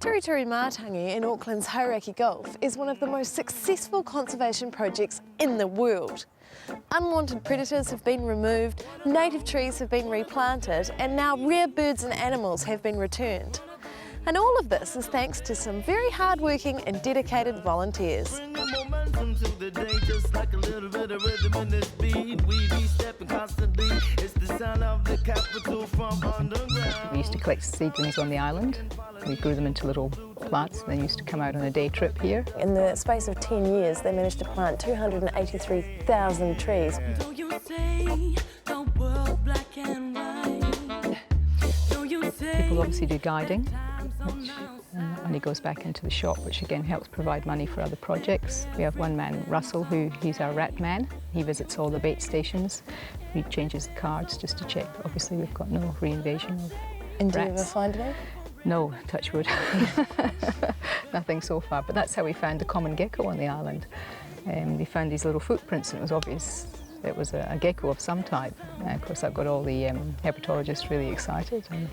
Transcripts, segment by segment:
Tiritiri Matangi in Auckland's Hauraki Gulf is one of the most successful conservation projects in the world. Unwanted predators have been removed, native trees have been replanted, and now rare birds and animals have been returned. And all of this is thanks to some very hard-working and dedicated volunteers. We used to collect seedlings on the island. We grew them into little plants and they used to come out on a day trip here. In the space of 10 years, they managed to plant 283,000 trees. People obviously do guiding, which only goes back into the shop, which again helps provide money for other projects. We have one man, Russell, he's our rat man. He visits all the bait stations. He changes the cards just to check. Obviously, we've got no reinvasion of And do you rats. ever find any? No, touch wood. Nothing so far, but that's how we found the common gecko on the island. We found these little footprints and it was obvious it was a gecko of some type. Of course, that got all the herpetologists really excited. And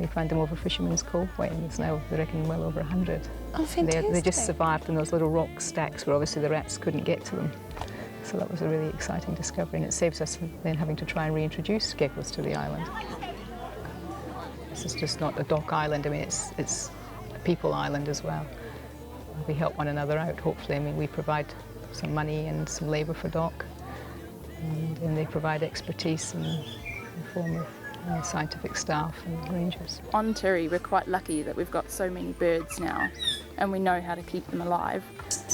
we found them over Fisherman's Cove Way, and there's now, they reckon, well over 100. Oh, fantastic. They just survived in those little rock stacks where obviously the rats couldn't get to them. So that was a really exciting discovery, and it saves us then having to try and reintroduce geckos to the island. This is just not a dock island, I mean, it's a people island as well. We help one another out, hopefully. I mean, we provide some money and some labour for dock, and they provide expertise in the form of scientific staff and rangers. On Tiri, we're quite lucky that we've got so many birds now and we know how to keep them alive,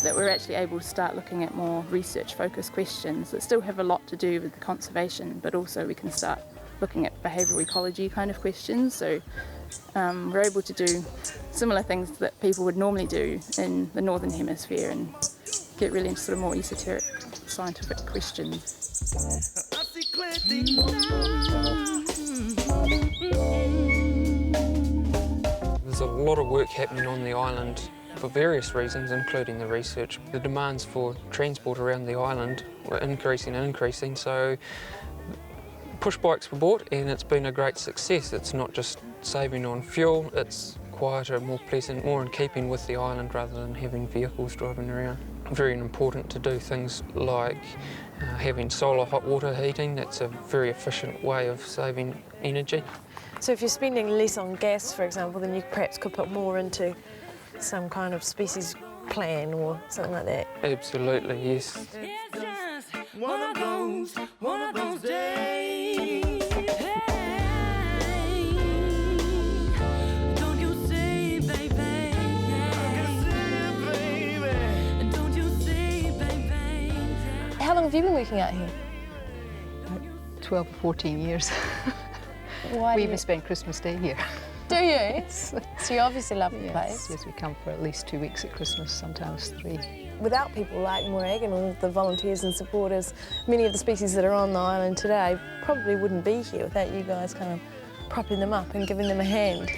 that we're actually able to start looking at more research-focused questions that still have a lot to do with the conservation, but also we can start looking at behavioural ecology kind of questions. So we're able to do similar things that people would normally do in the Northern Hemisphere and get really into sort of more esoteric scientific questions. There's a lot of work happening on the island for various reasons, including the research. The demands for transport around the island were increasing, so push bikes were bought and it's been a great success. It's not just saving on fuel, it's quieter, more pleasant, more in keeping with the island rather than having vehicles driving around. Very important to do things like having solar hot water heating. That's a very efficient way of saving energy. So if you're spending less on gas, for example, then you perhaps could put more into some kind of species plan or something like that. Absolutely, yes. It's just one of those days. Hey, don't you say, baby, don't you say, baby. How long have you been working out here? 12 or 14 years. Why We do even you... spend Christmas Day here. Do you? So you obviously love the place. Yes, we come for at least 2 weeks at Christmas, sometimes 3. Without people like Morag and all of the volunteers and supporters, many of the species that are on the island today probably wouldn't be here without you guys kind of propping them up and giving them a hand.